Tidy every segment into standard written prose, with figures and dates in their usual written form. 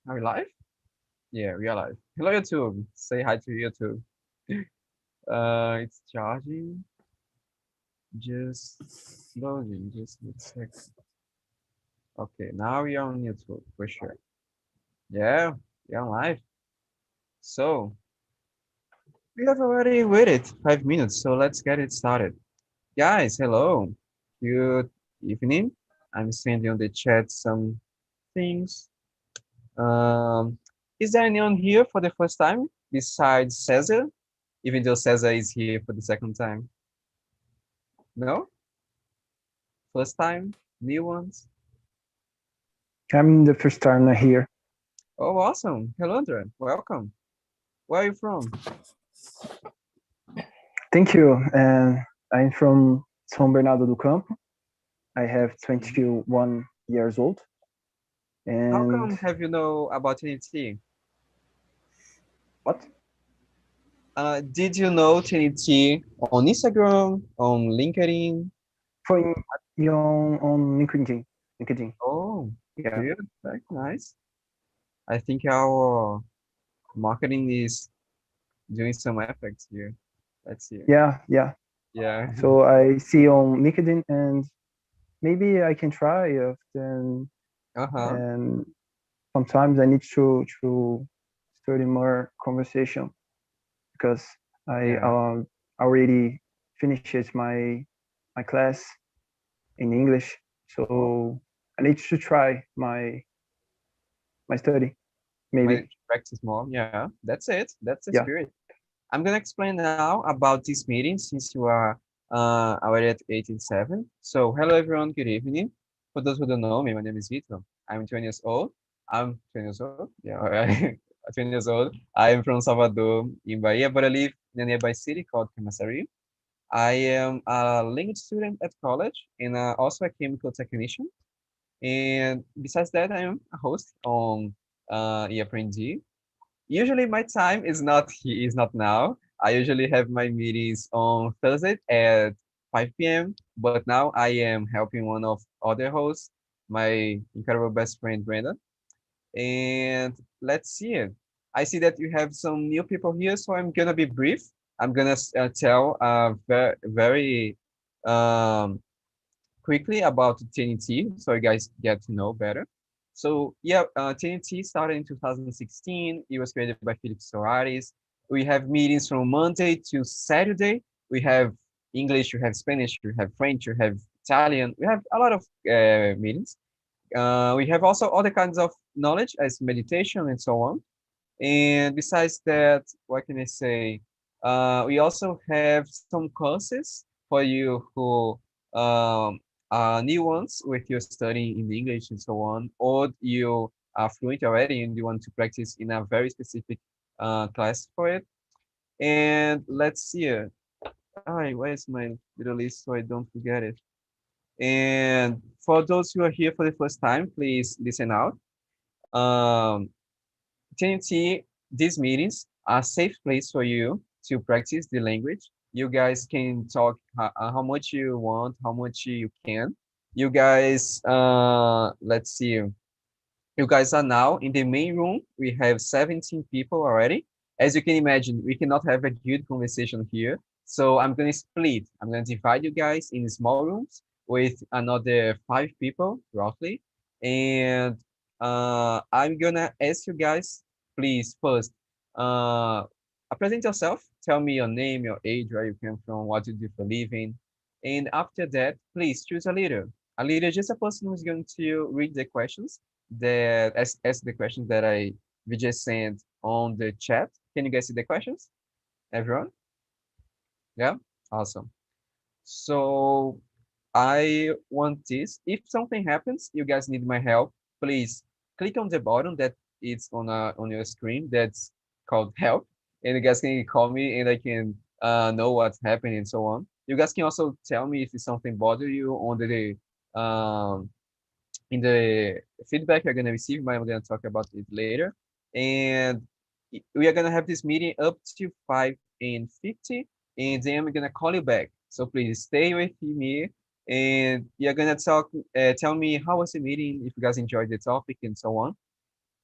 Are we live? Yeah, we are live. Hello, YouTube. Say hi to YouTube. It's charging. Just loading. Just a sec. Okay, now we are on YouTube for sure. Yeah, we are live. So we have already waited 5 minutes, so let's get it started. Guys, hello. Good evening. I'm sending on the chat some things. Um, is there anyone here for the first time besides Cesar? Even though Cesar is here for the second time. No? First time? New ones? I'm the first time here. Oh, awesome. Hello, Andre. Welcome. Where are you from? Thank you. And I'm from São Bernardo do Campo. I have Mhm. 21 years old. How And come have you know about TNT? what? Did you know TNT on Instagram, on LinkedIn? For on LinkedIn. LinkedIn. Oh, Yeah. good. Very nice. I think our marketing is doing some efforts here. Let's see. Yeah. Yeah. So I see on LinkedIn and maybe I can try it. Uh-huh. And sometimes I need to study more conversation because I Yeah. already finished my class in English. Oh, So I need to try my study, might maybe. practice more. Yeah. That's it. That's the Yeah. spirit. I'm gonna explain now about this meeting since you are already at 18.7. So hello everyone, good evening. For those who don't know me, my name is Vitor. I'm 20 years old. I'm 20 years old. Yeah, all right. 20 years old. I am from Salvador in Bahia, but I live in a nearby city called Camaçari. I am a language student at college and also a chemical technician. And besides that, I am a host on eAprendi. Usually my time is not now. I usually have my meetings on Thursday at 5 p.m. But now I am helping one of other hosts, my incredible best friend Brenda. And let's see it. I see that you have some new people here, so I'm gonna be brief. I'm gonna tell very um, quickly about TNT so you guys get to know better. So yeah, TNT started in 2016. It was created by Felix Soares. We have meetings from Monday to Saturday. We have English, we have Spanish, we have French, we have Italian. We have a lot of meetings. We have also other kinds of knowledge as meditation and so on. And besides that, what can I say? We also have some courses for you who um, are new ones with your studying in English and so on, or you are fluent already and you want to practice in a very specific class for it. And let's see. Where's my little list so I don't forget it? And for those who are here for the first time, please listen out. Um, TNT, these meetings are a safe place for you to practice the language. You guys can talk how much you want, how much you can. You guys, let's see. You guys are now in the main room. We have 17 people already. As you can imagine, we cannot have a good conversation here. So I'm going to split. I'm going to divide you guys in small rooms with another 5 people, roughly. And I'm going to ask you guys, please, first, uh, present yourself. Tell me your name, your age, where you came from, what you do for a living. And after that, please choose a leader. A leader is just a person who's going to read the questions that ask the questions that we just sent on the chat. Can you guys see the questions? Everyone? Yeah? Awesome. So I want this. If something happens, you guys need my help, please click on the button that is on your screen that's called help. And you guys can call me and I can know what's happening and so on. You guys can also tell me if something bother you on the in the feedback you're gonna receive, but I'm gonna talk about it later. And we are gonna have this meeting up to 5:50, and then I'm gonna call you back. So please stay with me, and you're gonna tell me how was the meeting, if you guys enjoyed the topic and so on.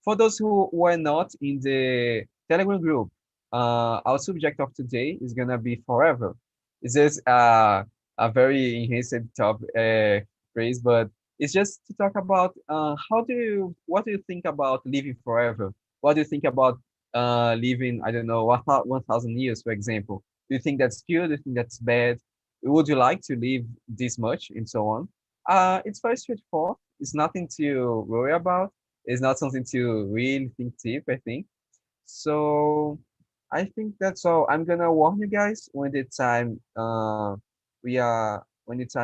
For those who were not in the Telegram group, our subject of today is gonna be forever. It's just a very enhanced top phrase, but it's just to talk about what do you think about living forever? What do you think about living, I don't know, 1,000 years, for example? Do you think that's good? Do you think that's bad? Would you like to live this much and so on? It's very straightforward. It's nothing to worry about. It's not something to really think deep, I think. So I think that's all. I'm gonna warn you guys when the time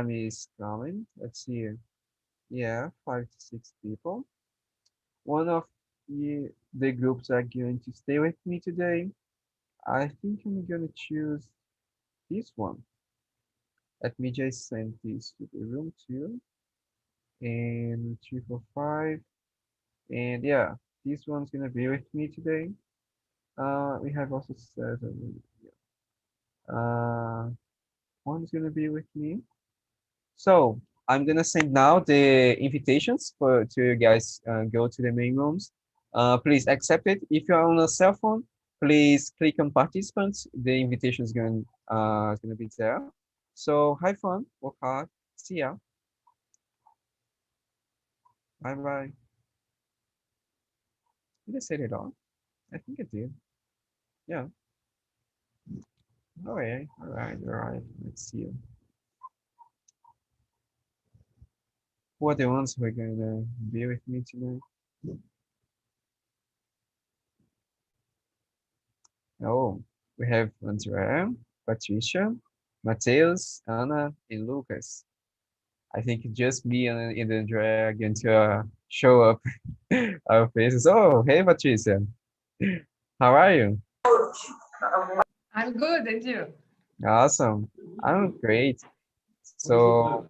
is coming. Let's see. Yeah, 5 to 6 people. One of the groups are going to stay with me today. I think I'm gonna choose this one. Let me just send this to the room too. And 345. And yeah, this one's gonna be with me today. We have also 7. Uh, one's gonna be with me. So I'm gonna send now the invitations for to you guys go to the main rooms. Please accept it. If you're on a cell phone, please click on participants. The invitation is gonna be there. So have fun, work hard. See ya. Bye bye. Did I say it all? I think I did. Yeah. All right. All right. All right. Let's see you. Who are the ones who are gonna be with me tonight? Oh, we have Andrea, Patricia, Mateus, Anna, and Lucas. I think just me and Andrea are going to show up our faces. Oh, hey, Patricia. How are you? I'm good, and you? Awesome. I'm great. So,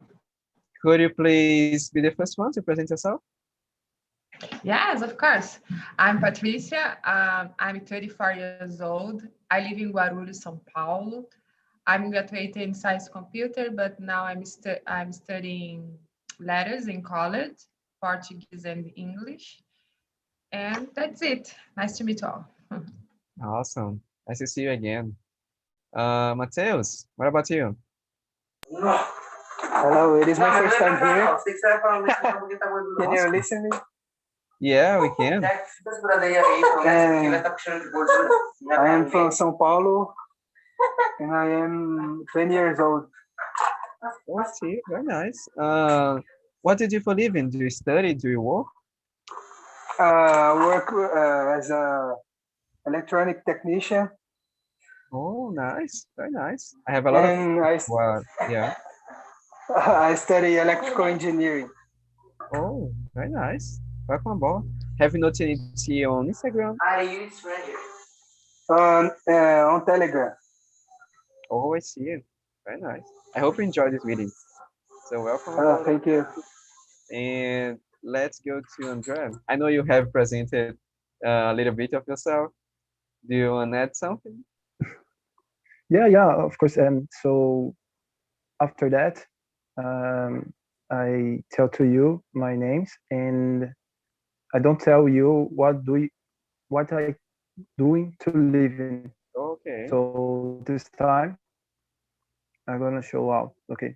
could you please be the first one to present yourself? Yes, of course. I'm Patricia. I'm 34 years old. I live in Guarulhos, São Paulo. I'm graduated in science computer, but now I'm studying letters in college, Portuguese and English. And that's it. Nice to meet you all. Awesome. Nice to see you again. Mateus, what about you? Hello, it is my first time here. Can you listen me? Yeah, we can. I am from São Paulo and I am 20 years old. Oh, see, very nice. What do you do for living? Do you study? Do you work? Work as a electronic technician, Oh, nice, very nice. I have a lot of and well, yeah. I study electrical engineering. Oh, very nice. Welcome aboard. Have you no TNT on Instagram? On Telegram. Oh, I see it. Very nice. I hope you enjoy this meeting. So welcome aboard. Thank you. And let's go to Andrea. I know you have presented a little bit of yourself. Do you want to add something? Yeah, of course. So after that, I tell to you my names, and I don't tell you what I doing to living. Okay. So this time, I'm gonna show out. Okay.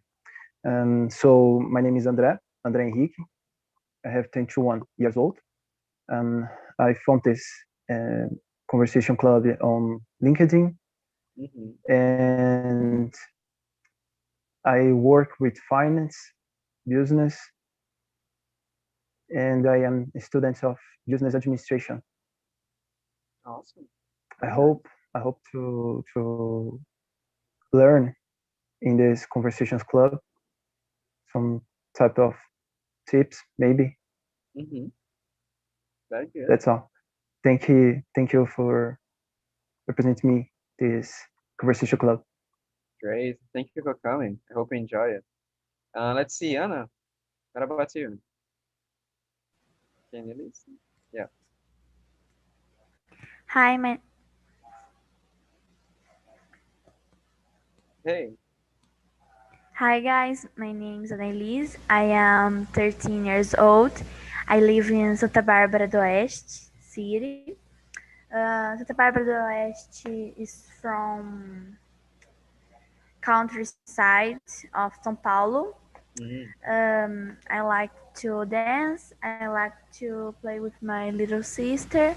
So my name is André Henrique. I have 21 years old. I found this uh, conversation club on LinkedIn, Mm-hmm. and I work with finance, business, and I am a student of business administration. Awesome. I Very nice. hope I hope to learn in this conversations club some type of tips, maybe. Mm-hmm. Very good. That's all. Thank you for representing me this conversation club. Great. Thank you for coming. I hope you enjoy it. Let's see, Anna. What about you? Can you listen? Yeah. Hi, my Hey. hi guys. My name is Annelise. I am 13 years old. I live in Santa Bárbara do Oeste city. Santa Bárbara do Oeste is from countryside of São Paulo. Mhm. I like to dance. I like to play with my little sister.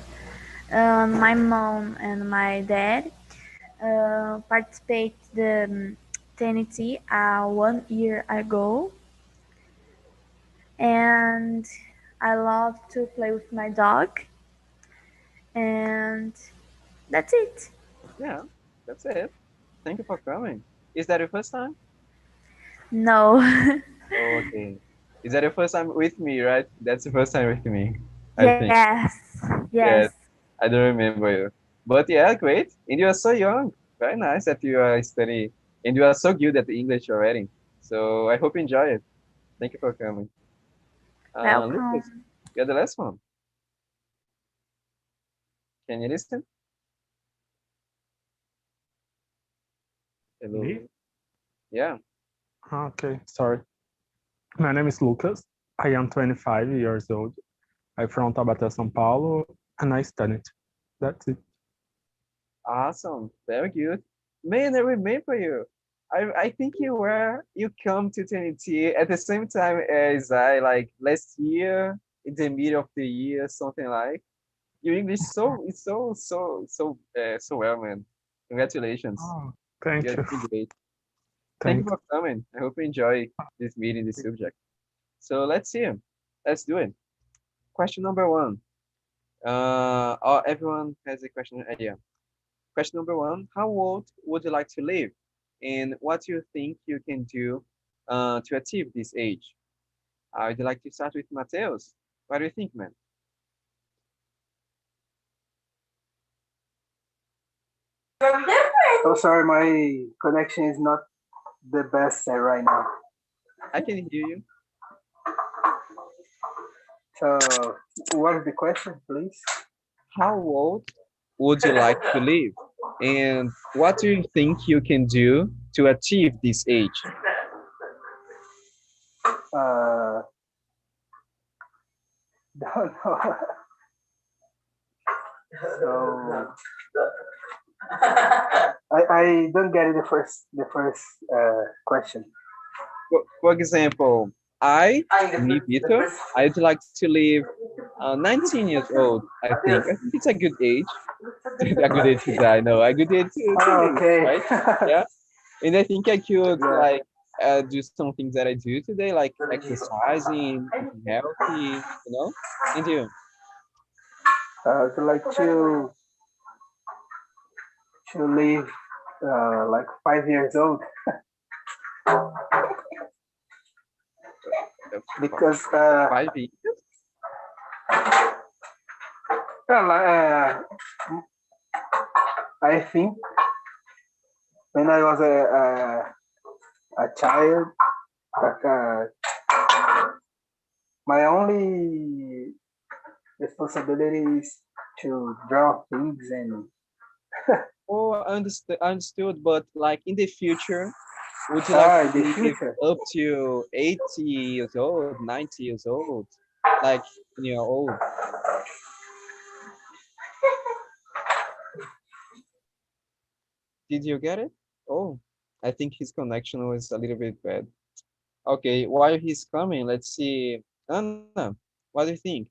My mom and my dad participate the TNT 1 year ago, and I love to play with my dog, and that's it. Yeah, that's it. Thank you for coming. Is that your first time? No. Oh, okay. Is that your first time with me, right? That's the first time with me, I think. Yes, yes. Yes, I don't remember you. But yeah, great. And you are so young. Very nice that you are studying. And you are so good at the English already. So I hope you enjoy it. Thank you for coming. Lucas, Welcome. you're the last one. Can you listen? Me? Hello. Yeah. Okay, sorry. My name is Lucas. I am 25 years old. I'm from Taubaté, São Paulo, and I studied. That's it. Awesome. Very good. Man, I remember you. I think you come to TNT at the same time as I, like last year, in the middle of the year, something like. Your English so well, man. Congratulations. Oh, thank You're you. doing great. Thank you Thanks. for coming. I hope you enjoy this meeting, this subject. So let's see. Let's do it. Question number one. Oh, everyone has a question. Yeah. Question number one, how old would you like to live? And what do you think you can do to achieve this age? I'd like to start with Mateus. What do you think, man? Oh, sorry, my connection is not the best right now. I can hear you. So, what is the question, please? How old would you like to live? And what do you think you can do to achieve this age? Uh, don't know. So, I don't get it, the first question. For example, me, Vitor, I'd like to live 19 years old, I think. I think it's a good age. A good age to die, no, a good age to Oh, live, okay. right? Yeah. And I think I could Yeah. like do some things that I do today, like exercising, eating healthy, you know? And you? I'd like to live like 5 years old because Five years? well, I think when I was a child, like, my only responsibility is to draw things and Oh, understood, but like in the future, would you like to the live future. up to 80 years old, 90 years old? Like when you're old? Did you get it? Oh, I think his connection was a little bit bad. Okay, while he's coming, let's see. Anna, what do you think?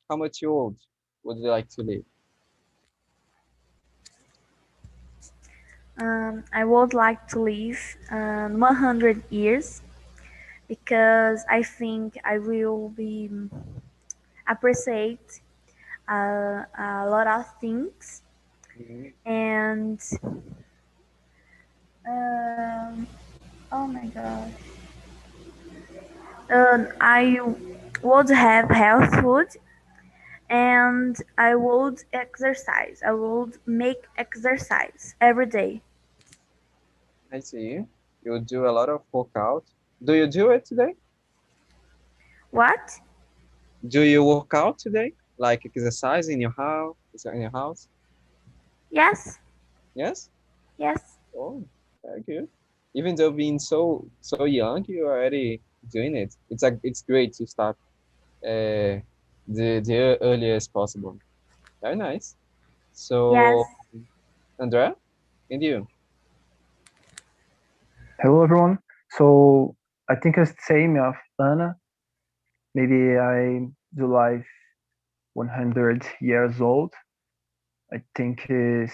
How much old would you like to live? I would like to live 100 years because I think I will be appreciate a lot of things, Mhm. and um, oh my gosh, I would have health food, and I would exercise. I would make exercise every day. I see. You do a lot of workout. Do you do it today? What? Do you work out today? Like exercise in your house? Is it in your house? Yes, Yes? yes. Oh, very good. Even though being so young, you're already doing it. It's great to start. uh, the earliest possible. Very nice. Yes. So, Andrea, and you? Hello, everyone. So I think it's the same of Anna. Maybe I do life 100 years old. I think is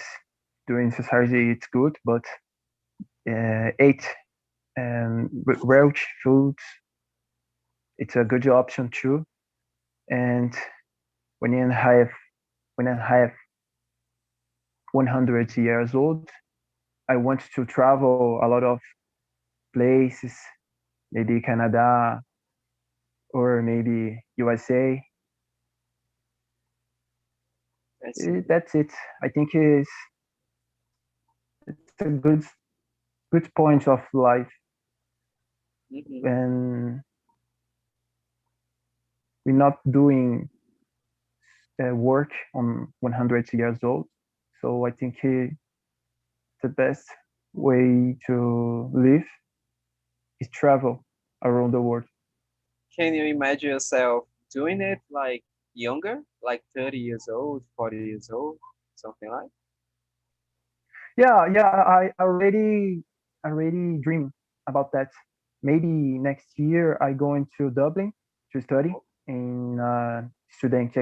doing society it's good, but eat rich foods it's a good option too. And when you have when I have 100 years old, I want to travel a lot of places, maybe Canada or maybe USA. I see. That's it. I think it's a good point of life, Mm-hmm. and we're not doing work on 100 years old. So I think the best way to live is travel around the world. Can you imagine yourself doing it like younger, like 30 years old, 40 years old, something like? Yeah, I already dream about that. Maybe next year I go into Dublin to study in student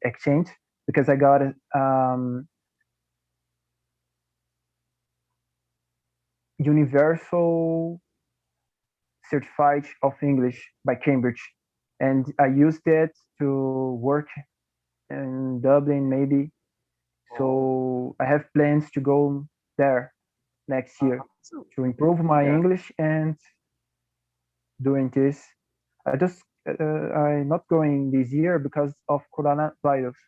exchange because I got universal certified of English by Cambridge, and I used it to work in Dublin maybe. Oh, So I have plans to go there next year awesome. to improve my Yeah. English and doing this. I'm not going this year because of coronavirus,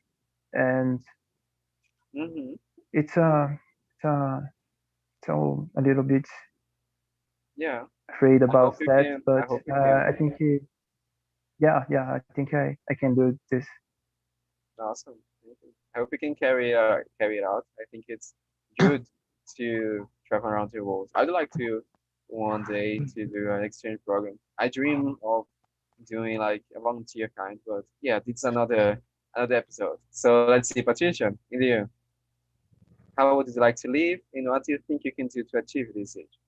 and Mm-hmm. it's it's a, a little bit Yeah. afraid I hope about you that. can. I But hope you can. I think yeah, I think I can do this. Awesome. Mhm. I hope you can carry it out. I think it's good to travel around the world. I'd like to one day to do an exchange program. I dream of doing like a volunteer kind, but yeah, it's another episode. So let's see, Patricia, in the end, how would you like to live, and what do you think you can do to achieve this age?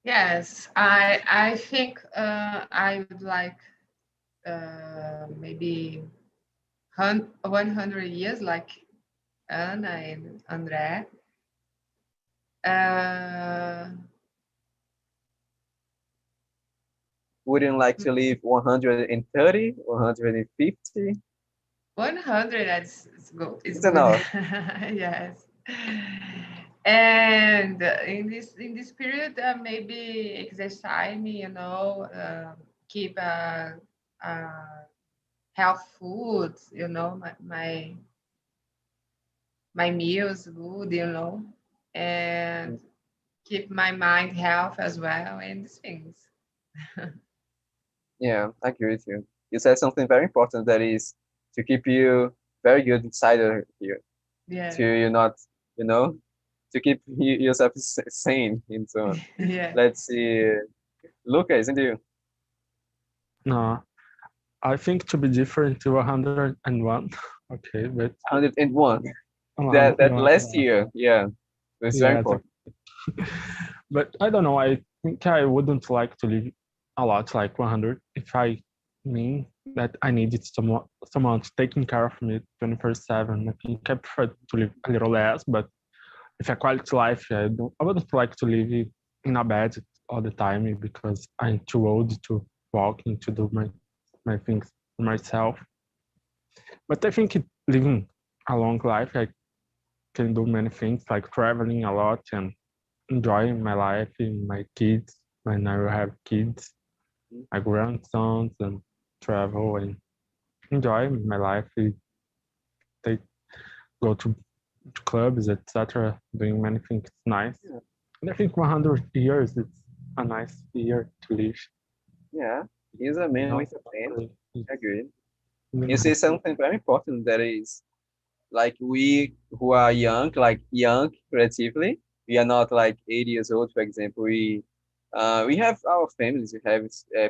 Yes, I think I would like maybe 100 years, like Anna and André. Uh, Wouldn't like to live 130, 150? 100 is good. Is It's good. enough. Yes. And in this period, maybe exercise me, keep health foods, my meals good, and keep my mind health as well, and these things. Yeah, I agree with you. You said something very important that is to keep you very good inside of here, Yeah. to you not, you know, to keep yourself sane and so on. Yeah. Let's see, Lucas, and you, No, I think to be different to 101. Okay, but 101. That last 101. year, yeah, it's very Yeah, important. but I don't know. I think I wouldn't like to live a lot, like 100, if I mean that I needed someone taking care of me 24/7. I think I prefer to live a little less, but if a quality life, I wouldn't like to live in a bed all the time because I'm too old to walk and to do my things for myself. But I think living a long life, I can do many things like traveling a lot and enjoying my life and my kids when I will have kids, my grandsons, and travel and enjoy my life. They go to clubs, etc., doing many things nice. Yeah, And I think 100 years is a nice year to live. yeah, he's a man No, with a plan. it's Agreed. You really say something very important that is like we who are young, like young relatively, we are not like 80 years old, for example. We have our families, we have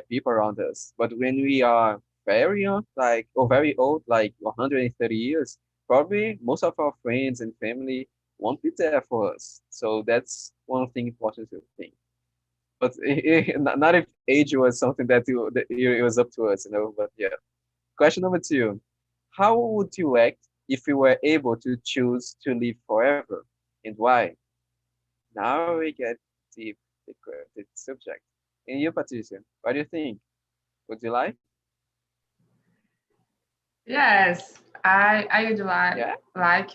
people around us. But when we are very young, like, or very old, like 130 years, probably most of our friends and family won't be there for us. So that's one thing important to think. But not if age was something it was up to us, you know. But yeah. Question number two: how would you act if you were able to choose to live forever, and why? Now we get deep, the subject. And you, Patricia, what do you think? Would you like? Yes, I would Yeah. like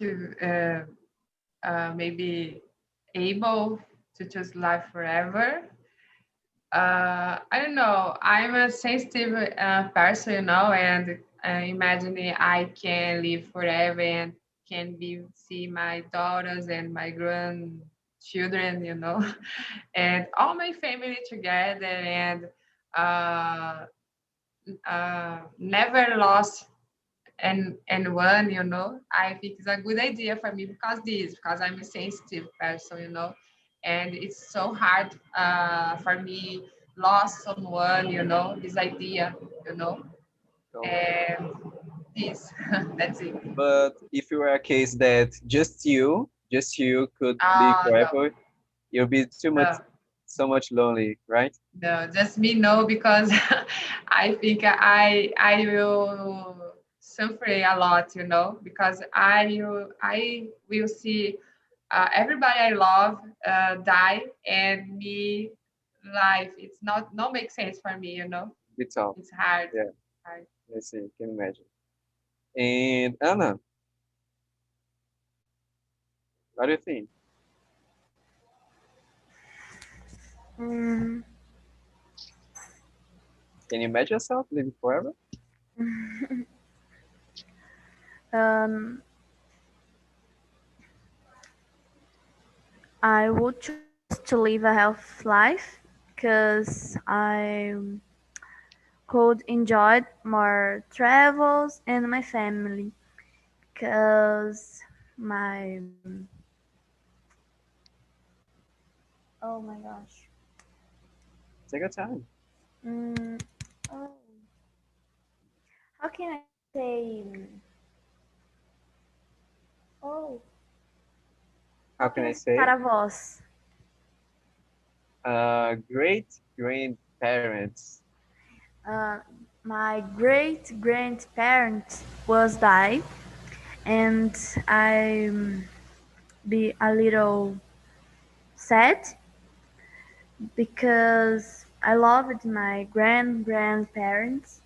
maybe able to just live forever. I don't know. I'm a sensitive person, and imagining I can live forever and can be see my daughters and my grandchildren, and all my family together, and uh, never lost and one, I think it's a good idea for me because I'm a sensitive person, and it's so hard for me lost someone, this idea, you know, So, and this that's it. but if you were a case that just you could live No, forever, you'll be no, so much lonely, right? no, just me, no, because I think I will suffer a lot, because I will see everybody I love die and me life. It's not make sense for me, It's all. It's hard. Yeah, Hard. I see. Can imagine. And Anna, what do you think? Mm, Can you imagine yourself living forever? um, I would choose to live a healthy life because I could enjoy more travels and my family because my oh my gosh. Take your time. Mm, oh, how can I say? Oh, How how can can I I say say? avós? Great grandparents. Uh, my great grandparents was died, and I be a little sad because I loved my grandparents.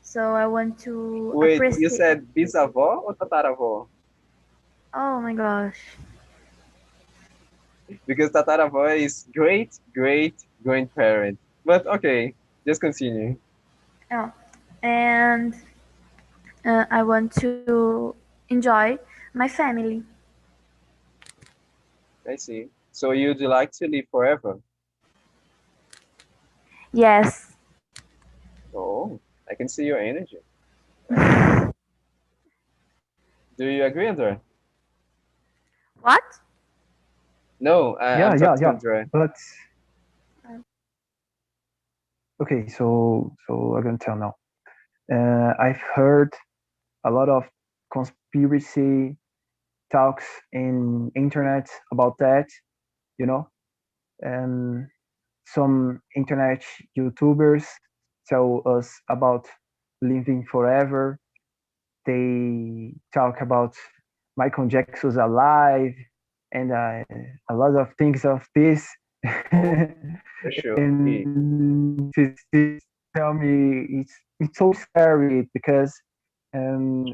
So I want to Wait, you appreciate. said bisavó or tataravó? Oh my gosh. Because tataravó is great grandparent. But okay, just continue. Oh, and I want to enjoy my family. I see. So you'd like to live forever? Yes. Oh, I can see your energy. Right. Do you agree, Andre? What? No, Yeah, I'm yeah, talking to yeah. Andre. But okay, so I'm gonna tell now. I've heard a lot of conspiracy talks in internet about that, you know, and some internet YouTubers tell us about living forever. They talk about Michael Jackson's alive and a lot of things of this. Oh, for sure. And this tell me it's so scary because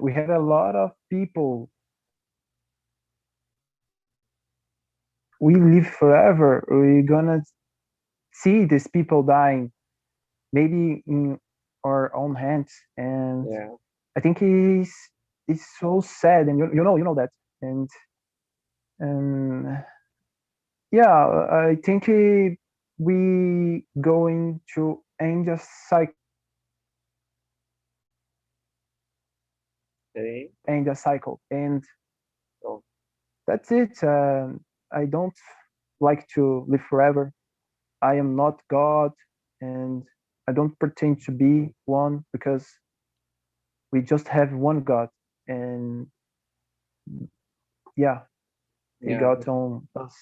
we have a lot of people. We live forever. We're gonna see these people dying, maybe in our own hands, and Yeah, I think it's so sad, and you know that, and yeah, I think we going to end a cycle, okay. and So, that's it. I don't like to live forever. I am not God, and I don't pretend to be one because we just have one God, and yeah, he Yeah, got on us.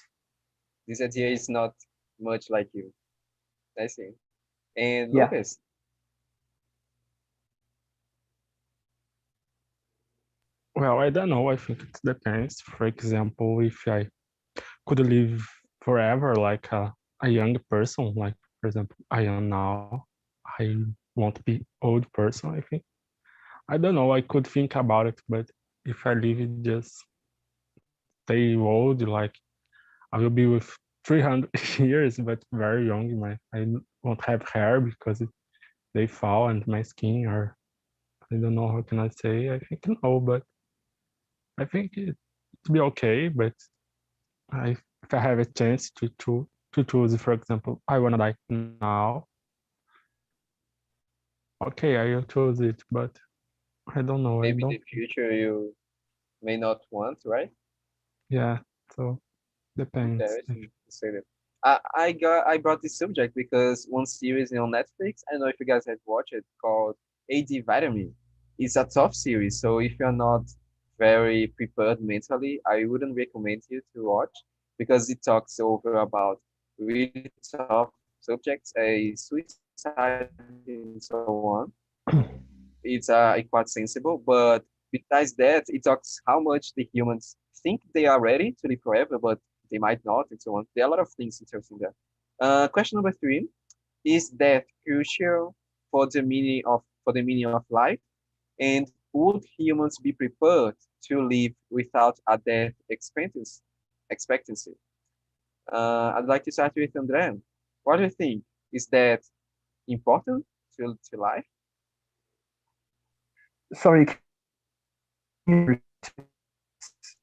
this idea is not much like you. I see. And Yeah. Lucas, Well, I don't know. I think it depends. For example, if I could live forever like a young person, like for example, I am now, I won't be old person, I think. I don't know. I could think about it, but if I live it just stay old, like I will be with 300 years, but very young. I won't have hair because they fall and my skin are, I don't know how can I say. I think no, but I think it'll be okay. But if I have a chance to choose, for example, I wanna die now. Okay, I will choose it, but I don't know. I maybe in don't. the future you may not want, right? Yeah. So depends. Interesting to say that. I brought this subject because one series on Netflix, I don't know if you guys have watched it, called AD Vitamin. It's a tough series, so if you're not very prepared mentally, I wouldn't recommend you to watch because it talks over about really tough subjects, a suicide and so on. It's quite sensible, but besides that, it talks how much the humans think they are ready to live forever, but they might not, and so on. There are a lot of things interesting there. Question number three: is death crucial for the meaning of life? And would humans be prepared to live without a death expectancy? I'd like to start with Andre. What do you think? Is that important to life? Sorry, can you repeat?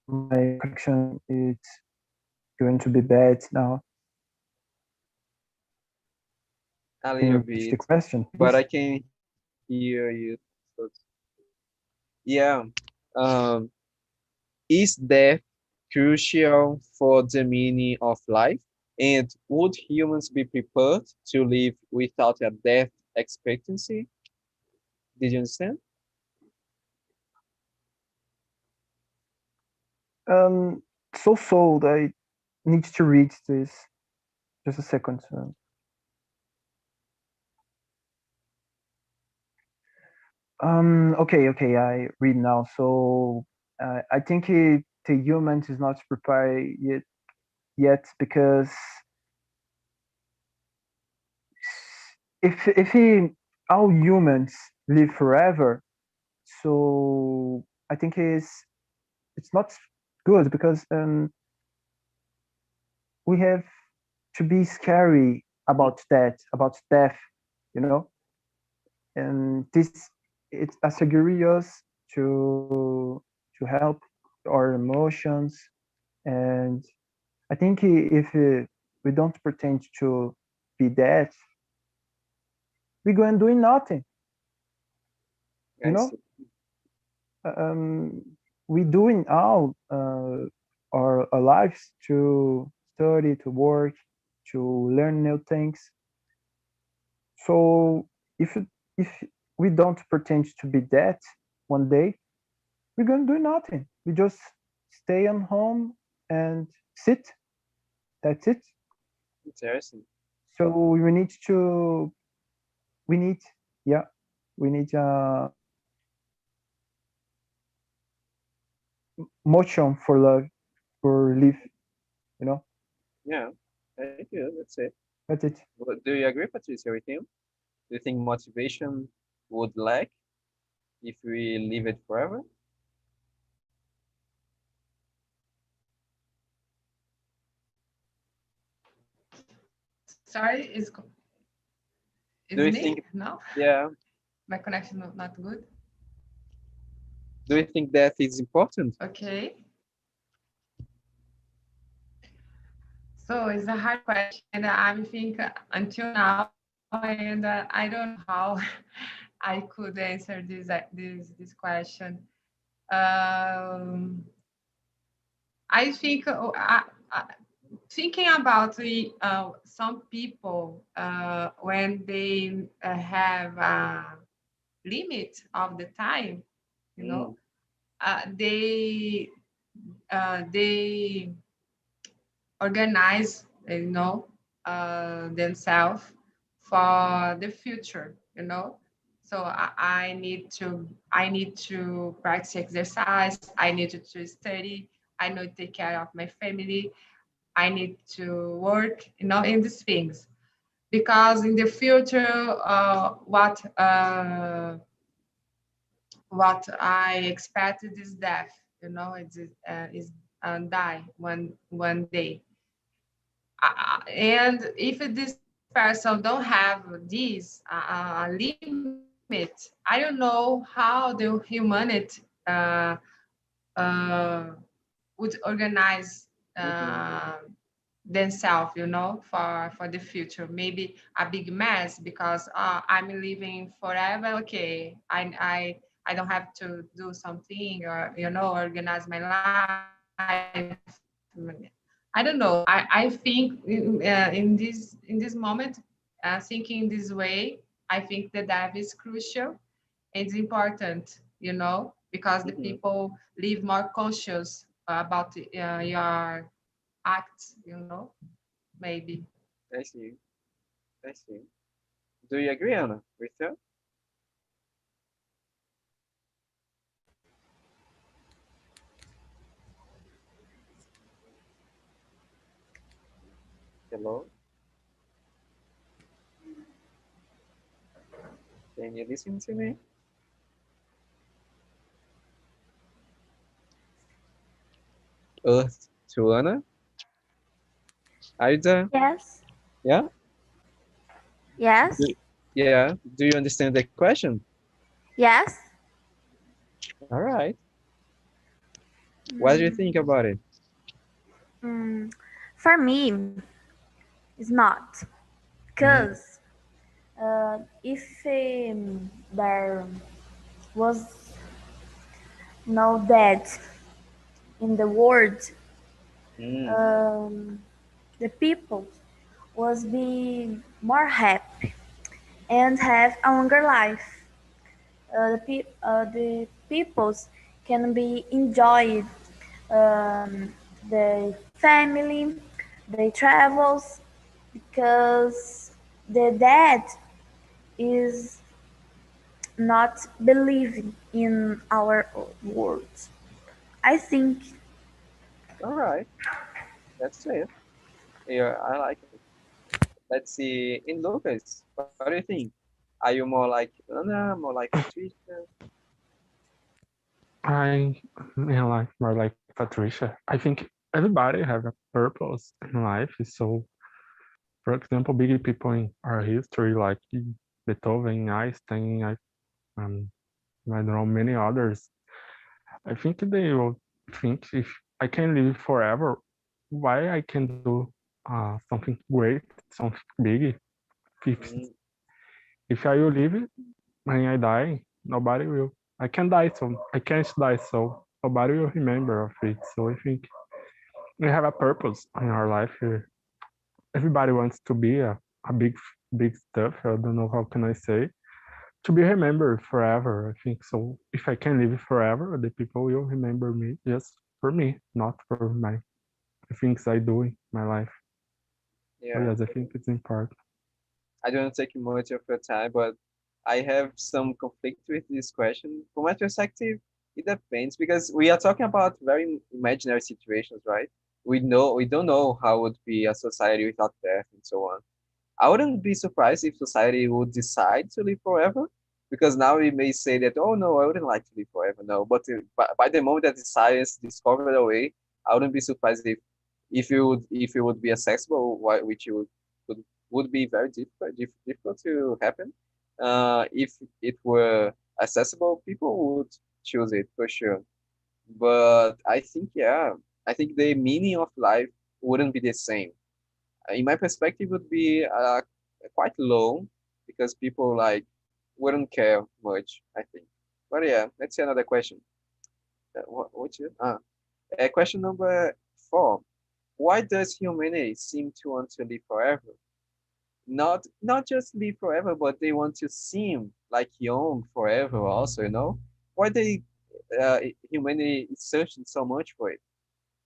My connection is going to be bad now. A Can little you repeat the bit, question, but please? I can hear you. So, yeah. Um, is death crucial for the meaning of life? And would humans be prepared to live without a death expectancy? Did you understand? Um, so I need to read this. Just a second. Okay, I read now. So I think the humans is not prepared yet because if all humans live forever, so I think it's not good because we have to be scary about that, about death, you know, and this it assigurs us to help our emotions, and I think if we don't pretend to be dead, we're going doing nothing, you I know. see. Um, we doing all our lives to study, to work, to learn new things. So if we don't pretend to be that one day, we're gonna do nothing. We just stay on home and sit. That's it. Interesting. So we need yeah we need motion for love for live. You know Yeah. Thank you. That's it. that's it. But do you agree, Patricia, with him? Do you think motivation would lack if we leave it forever? Sorry, Do is you me? think, No, yeah, my connection not good. do you think death is important? Okay, so it's a hard question, and I think until now, and I don't know how I could answer this question. Um, I think thinking about some people when they have limit of the time, you Mm, know, they organize, themselves for the future, so I need to practice exercise, I need to study, I need to take care of my family, I need to work, in these things, because in the future, what I expected is death, is die one day. And if this person don't have this limit, I don't know how the humanity uh, uh, would organize mhm, themselves, for the future. Maybe a big mess because I'm living forever. Okay, I don't have to do something, or organize my life. I don't know. I think in this moment, thinking this way, I think the dive is crucial. It's important, because the mhm. people live more conscious about your acts, maybe. I see. I see. Do you agree, Anna, with that? Hello? Can you listen to me? To Anna? Are you there? Yes. Yeah? Yes. Do- Yeah. Do you understand the question? Yes. All right. What do you think Mm, about it? mm, for me, it's not. Mm, Because if there was no death in the world, mm, um, the people was be more happy and have a longer life. The peoples can be enjoyed the family, they travels because the dead is not believing in our words. I think all right. That's it. Yeah, I like it. Let's see. In Lucas, what do you think? Are you more like Anna, more like Patricia? I in life more like Patricia. I think everybody have a purpose in life. So, for example, big people in our history like Beethoven, Einstein, um, I don't know many others. I think they will think if I can live forever, why I can do something great, something big. Mm, If I will live when I die, nobody will. I can die, so I can't die, so nobody will remember of it. So I think we have a purpose in our life. Everybody wants to be a big stuff. I don't know how can I say to be remembered forever. I think so. If I can live forever, the people will remember me just for me, not for my things I do in my life. So yeah. yes, I think it's important. I don't take much of your time, but I have some conflict with this question. From my perspective, it depends because we are talking about very imaginary situations, right? We don't know how would be a society without death and so on. I wouldn't be surprised if society would decide to live forever, because now we may say that, oh no, I wouldn't like to live forever. No, but by the moment that the science discovered a way, I wouldn't be surprised if it would be accessible, which it would be very difficult to happen. If it were accessible, people would choose it for sure. But I think, yeah, I think the meaning of life wouldn't be the same. In my perspective, would be quite low because people like wouldn't care much, I think. But yeah, let's see another question. What's it? Question number 4. Why does humanity seem to want to live forever? not just live forever, but they want to seem like young forever also, you know? Why they humanity is searching so much for it?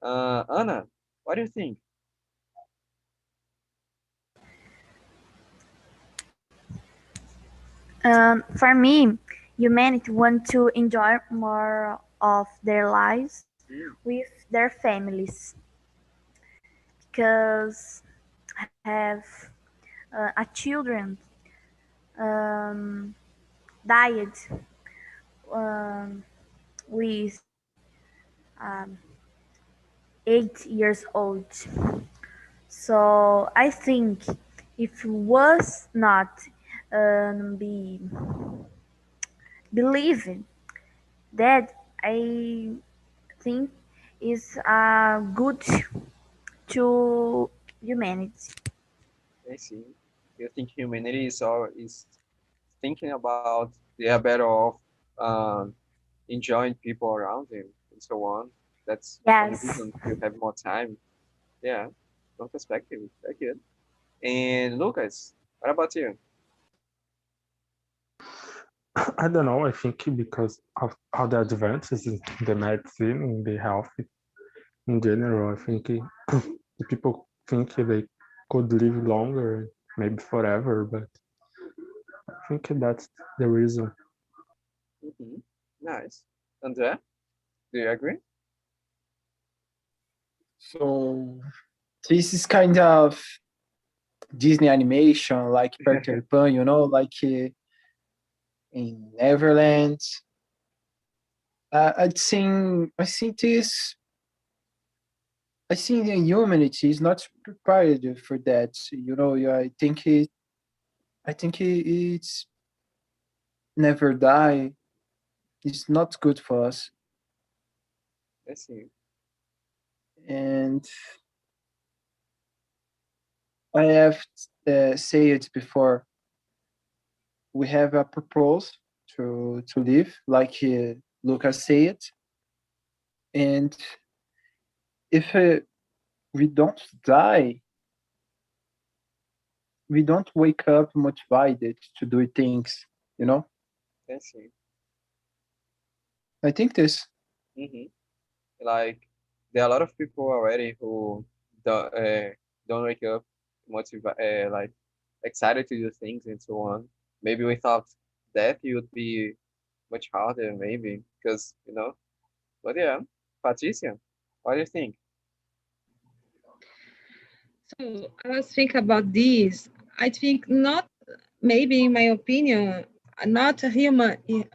Anna, what do you think? For me, humanity want to enjoy more of their lives Mm, with their families because have a children um, died um, with 8 years old. So I think if was not be believing that, I think is good to humanity. I see. You think humanity is thinking about they are better off um, enjoying people around them and so on. That's one Yes. reason you have more time. Yeah, no perspective. Very good. And Lucas, what about you? I don't know. I think because of all the advances in the medicine and the health in general, I think the people think they could live longer, maybe forever, but I think that's the reason. Hmm. Nice. Andrea, do you agree? So this is kind of Disney animation, like Peter Pan, like in Neverland. I think this. I think the humanity is not prepared for that. Yeah, I think it's never die. It's not good for us. I see. And I have said it before. We have a purpose to live, like Lucas said. And if we don't die, we don't wake up motivated to do things. You know, I see. I think this. Hmm. Like there are a lot of people already who don't wake up like excited to do things and so on. Maybe without that, it would be much harder, maybe because you know. But yeah, Patricia, what do you think? So I was thinking about this. I think not, maybe in my opinion, not a humanity,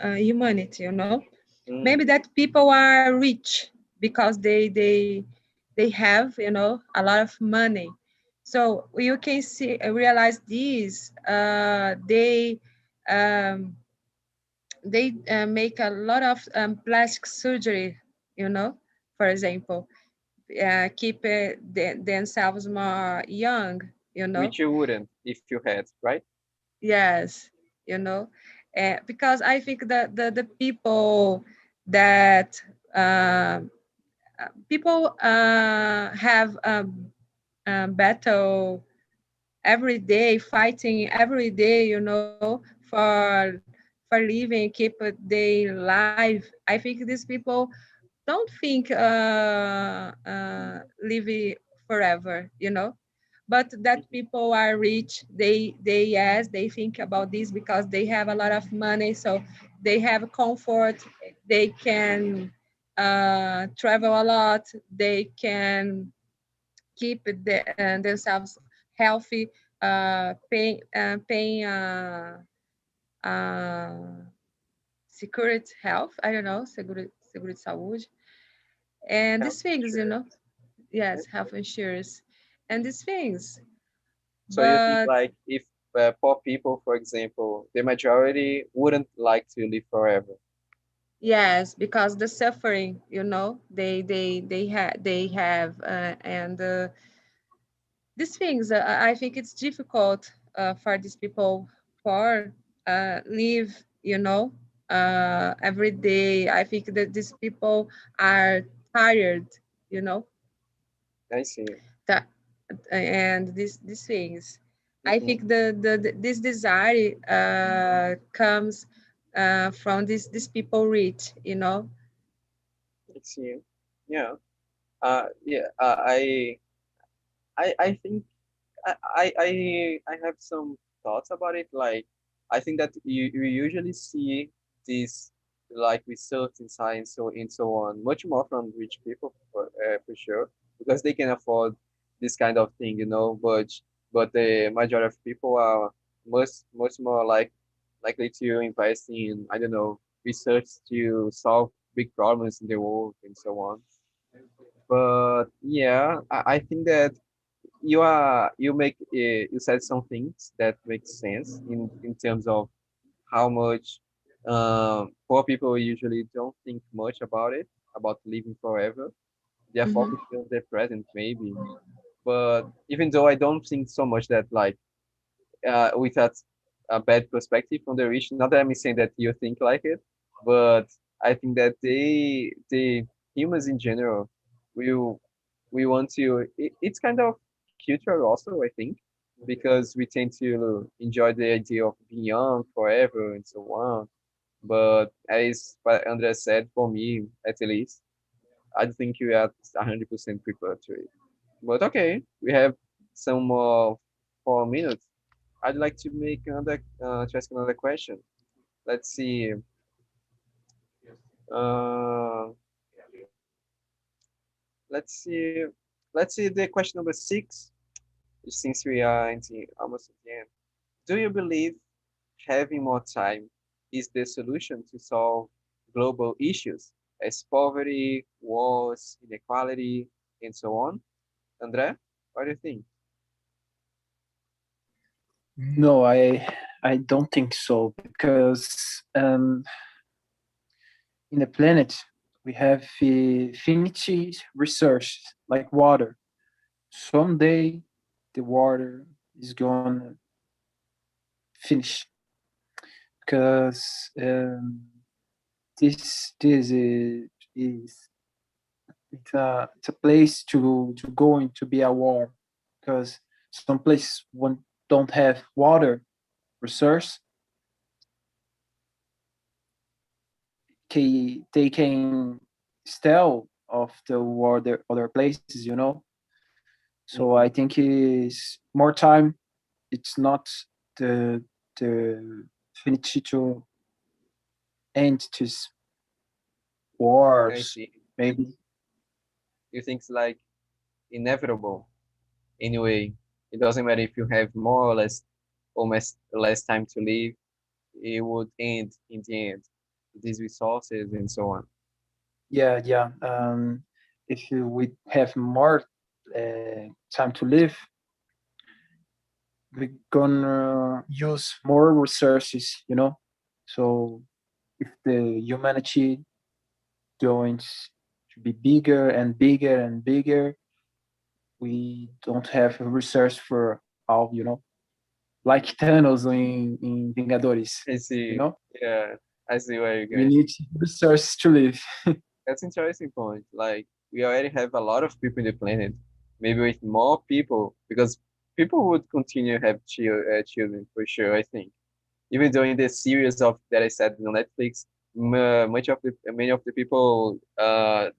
maybe Mm, that people are rich because they have, a lot of money. So you can see realize this. They make a lot of plastic surgery, you know, for example, keep themselves more young, you know. which you wouldn't if you had, right? Yes, you know, because I think that the people that people have battle every day, fighting every day, for living, keep their life. I think these people don't think live forever, but that people are rich, they yes, they think about this because they have a lot of money, so they have comfort, they can travel a lot, they can keep themselves healthy, paying uh, security health, I don't know, security saúde, and Health these things, insurance. yes, Yes. health insurance, and these things. So you think But like if poor people, for example, the majority wouldn't like to live forever. yes, because the suffering, they have, and these things, I think it's difficult for these people for live, every day. I think that these people are tired, you know, I see. that, and these things. I think this desire comes from these people rich, you know. I see. Yeah. Yeah. I think I have some thoughts about it. Like, I think that you usually see this like research in science so and so on much more from rich people for sure because they can afford this kind of thing, you know. But the majority of people are much more likely to invest in, I don't know, research to solve big problems in the world and so on. But yeah, I think that you said some things that make sense in terms of how much poor people usually don't think much about it, about living forever. They are Mhm. focused on the present maybe. But even though I don't think so much that like with that a bad perspective from the rich, not that I'm saying that you think like it, but I think that the humans in general will we want to it's kind of cultural also, I think, because we tend to enjoy the idea of being young forever and so on. But as what Andrea said, for me at least, I think we are 100% prepared to it. But okay, we have some more 4 minutes. I'd like to make another to ask another question. Let's see. Uh, let's see. Let's see the question number 6. Since we are in almost at the end, do you believe having more time is the solution to solve global issues as poverty, wars, inequality, and so on? André, what do you think? No, I don't think so because in the planet we have finite resources like water. Someday the water is gonna finish because this is it's a place to go in to be a war because some places don't have water resource. They can steal of the water other places, you know. So I Mhm. think is more time. It's not the the finity to end this I wars. see. Maybe You think it's like inevitable. Anyway, it doesn't matter if you have more or less almost less time to live, it would end in the end. These resources and so on. yeah. If we have more time to live, we're gonna use more resources. You know, so if the humanity going to be bigger and bigger and bigger, we don't have a resource for all. You know, like Thanos in Vingadores. I You see. know, Yeah, I see where you're we going. need resources to live. That's interesting point. Like we already have a lot of people in the planet. Maybe with more people, because people would continue to have children for sure. I think. Even though in the series of that I said on Netflix, much of the many of the people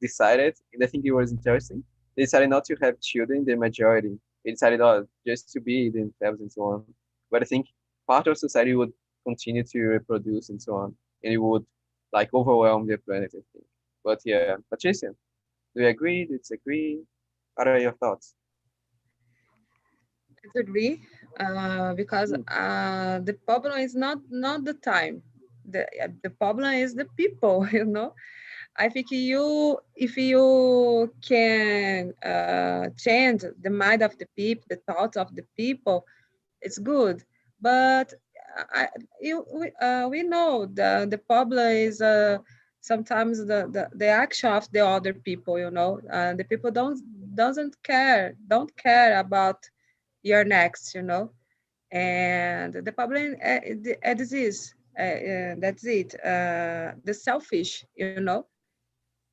decided, and I think it was interesting. They decided not to have children. The majority they decided just to be themselves and so on. But I think part of society would continue to reproduce and so on, and it would like overwhelm the planet. I think. But yeah, Patricia, do you agree? Disagree? What are your thoughts? I disagree because Mm, the problem is not the time. The problem is the people. You know, I think if you can change the mind of the people, the thoughts of the people, it's good. But I, we know the problem is sometimes the action of the other people. You know, the people don't care about your next. You know, and the problem is that's it. The selfish. You know,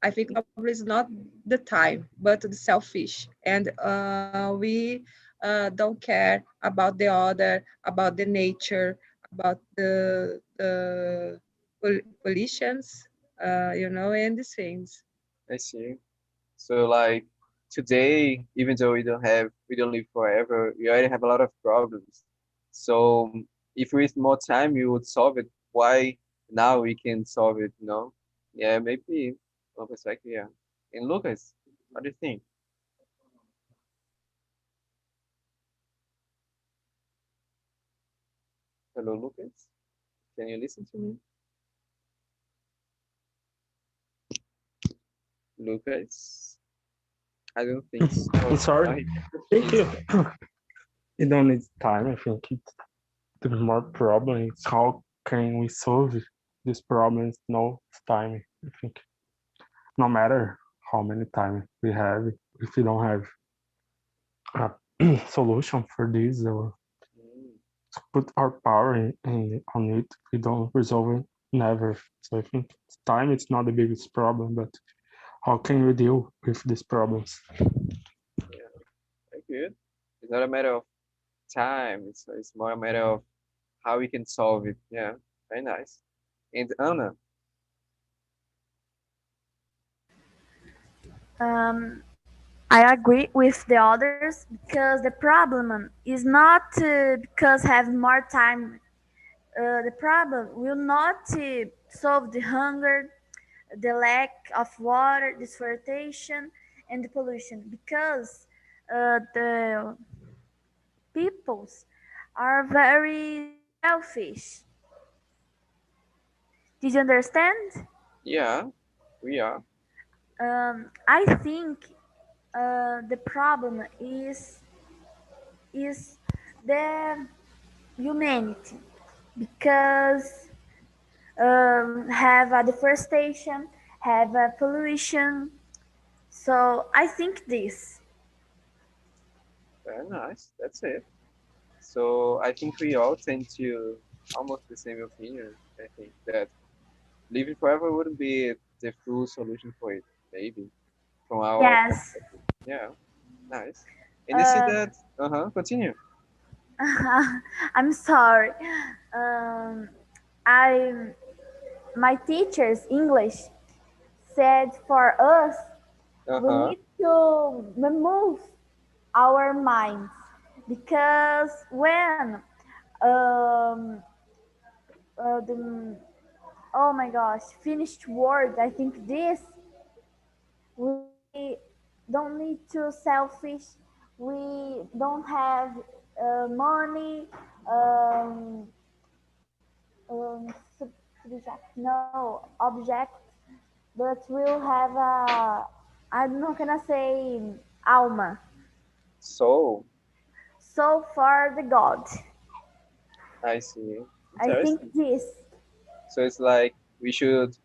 I think the problem is not the time, but the selfish. And we don't care about the other, about the nature, about the pollutions, and these things. I see. So like today, even though we don't live forever, we already have a lot of problems. So if with more time you would solve it, why now we can solve it, you know? Yeah, maybe one perspective, yeah. And Lucas, what do you think? Hello, Lucas. Can you listen to me? Lucas? I don't think I'm so. sorry. Oh, Thank he's you. You don't need time. I think it's the more problem is how can we solve these problems? No time. I think no matter how many time we have, if we don't have a solution for this or mm, put our power on it, we don't resolve it never. So I think time is not the biggest problem, but how can we deal with these problems? yeah, very good. It's not a matter of time. It's more a matter of how we can solve it. Yeah, very nice. And Anna, Um, I agree with the others because the problem is not because have more time. The problem will not solve the hunger, the lack of water, deforestation, and the pollution because the peoples are very selfish. Did you understand? yeah, we are. I think the problem is the humanity because have a deforestation, have a pollution. So I think this. Very nice. That's it. So I think we all tend to almost the same opinion. I think that living forever wouldn't be the full solution for it, maybe, from our Yes. perspective. Yeah, nice. And you see Uh, that, continue. I'm sorry. Um, I my teachers English said for us we Uh-huh. need to remove our minds because when um, the oh my gosh finished word I think this we don't need to selfish, we don't have money, um, no object, but we'll have a, I'm not gonna say alma, So, so far the god. I see. I think Interesting. this. So it's like we should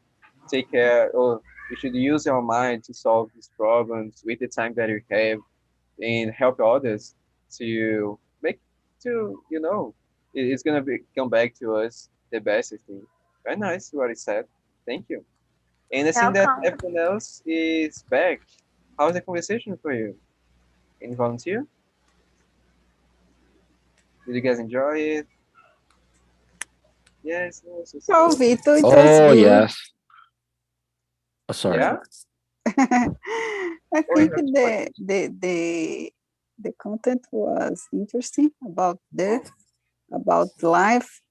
take care, or we should use our mind to solve these problems with the time that we have and help others to make to it's gonna come back to us the best thing. Very nice what he said. Thank you. And I think that Welcome. everyone else is back. How's the conversation for you? Any volunteer? Did you guys enjoy it? Yes, no, so, so, Oh, so. Vitor, it was Oh good. yes. Oh, sorry. Yeah? I Oh, you think have to the content was interesting about death, about life.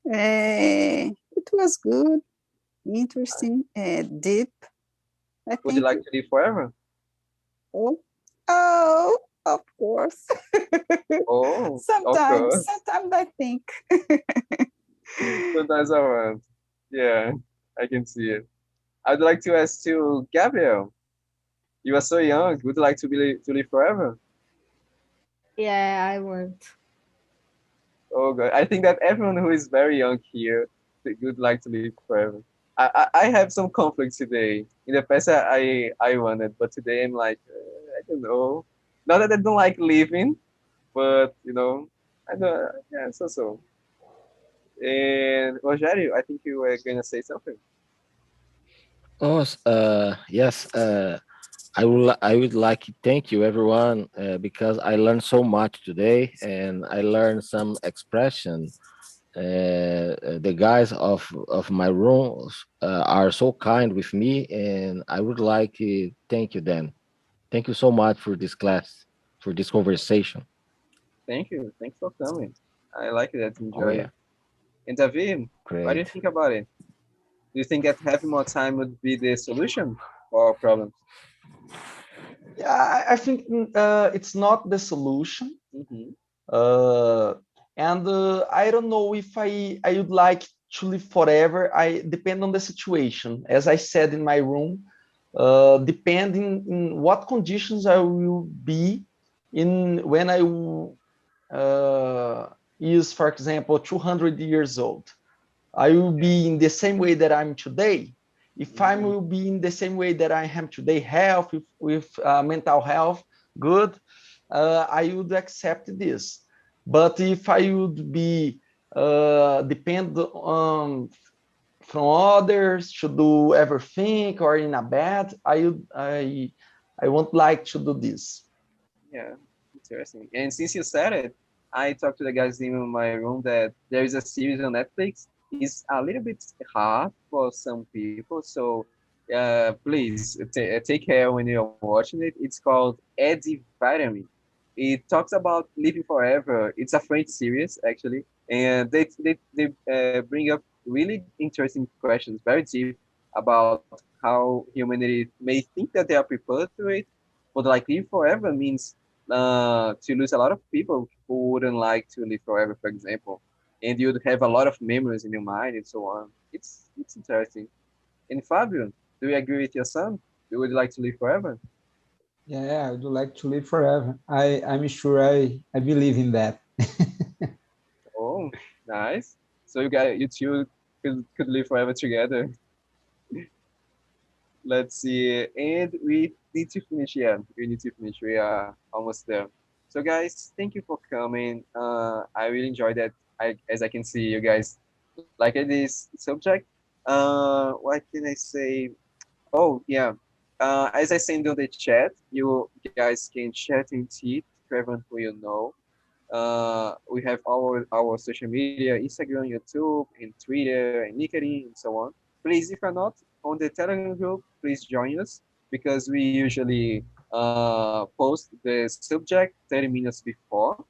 It was good, interesting, deep. I Would you think. like to live forever? Oh, oh, of course. Oh, of sometimes, course. sometimes I think. Sometimes I want. Yeah, I can see it. I'd like to ask to Gabriel. You are so young. Would you like to live forever? Yeah, I want. Oh God, I think that everyone who is very young here would like to live forever. I have some conflicts today. In the past, I wanted, but today I'm like, I don't know. Not that I don't like living, but I don't. Yeah, so. And Rogério, I think you were gonna say something. Oh, yes. I would like to thank you everyone because I learned so much today and I learned some expression. The guys of my room are so kind with me, and I would like to thank you then. Thank you so much for this class, for this conversation. Thank you. Thanks for coming. I like that. Oh Enjoy yeah, it. And David, what do you great. think about it? Do you think that having more time would be the solution for our problems? Yeah, I think it's not the solution. Mm-hmm. Uh, and I don't know if I would like to live forever. I depend on the situation. As I said in my room, depending in what conditions I will be in when I will, is, for example, 200 years old. I will be in the same way that I'm today. If I Mm-hmm. will be in the same way that I am today, health with mental health, good, I would accept this. But if I would be depend on from others to do everything or in a bad, I won't like to do this. Yeah, interesting. And since you said it, I talked to the guys in my room that there is a series on Netflix. It's a little bit hard for some people, so please take care when you're watching it. It's called Eddie Vitamin. It talks about living forever. It's a French series actually, and they bring up really interesting questions, very deep about how humanity may think that they are prepared to it, but like live forever means to lose a lot of people who wouldn't like to live forever, for example, and you'd have a lot of memories in your mind and so on. It's interesting. And Fabio, do you agree with your son? You would like to live forever? Yeah, I would like to live forever. I'm sure I believe in that. Oh, nice. So you two could live forever together. Let's see. And we need to finish. Yeah, we need to finish. We are almost there. So, guys, thank you for coming. I really enjoyed that. As I can see, you guys like this subject. What can I say? Oh, yeah. As I send on the chat, you guys can chat and tweet to everyone who you know. We have our social media, Instagram, YouTube, and Twitter, and LinkedIn, and so on. Please, if you're not on the Telegram group, please join us because we usually post the subject 30 minutes before.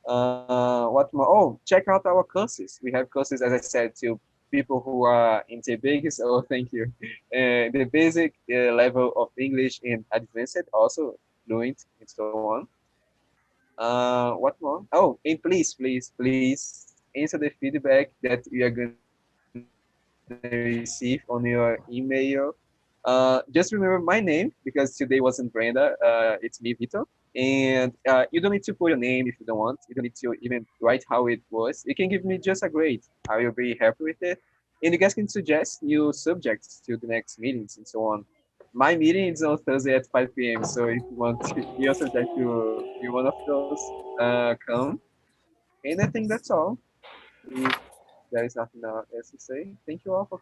What more? Oh, check out our courses. We have courses, as I said, to people who are into basics. Oh, thank you. The basic level of English and advanced, also fluent, and so on. What more? Oh, and please answer the feedback that we are gonna receive on your email. Just remember my name because today wasn't Brenda. It's me, Vito. And you don't need to put your name if you don't want. You don't need to even write how it was. You can give me just a grade. I will be happy with it. And you guys can suggest new subjects to the next meetings and so on. My meeting is on Thursday at 5 p.m. So if you want to, your subject to be one of those, come. And I think that's all. If there is nothing else to say, thank you all for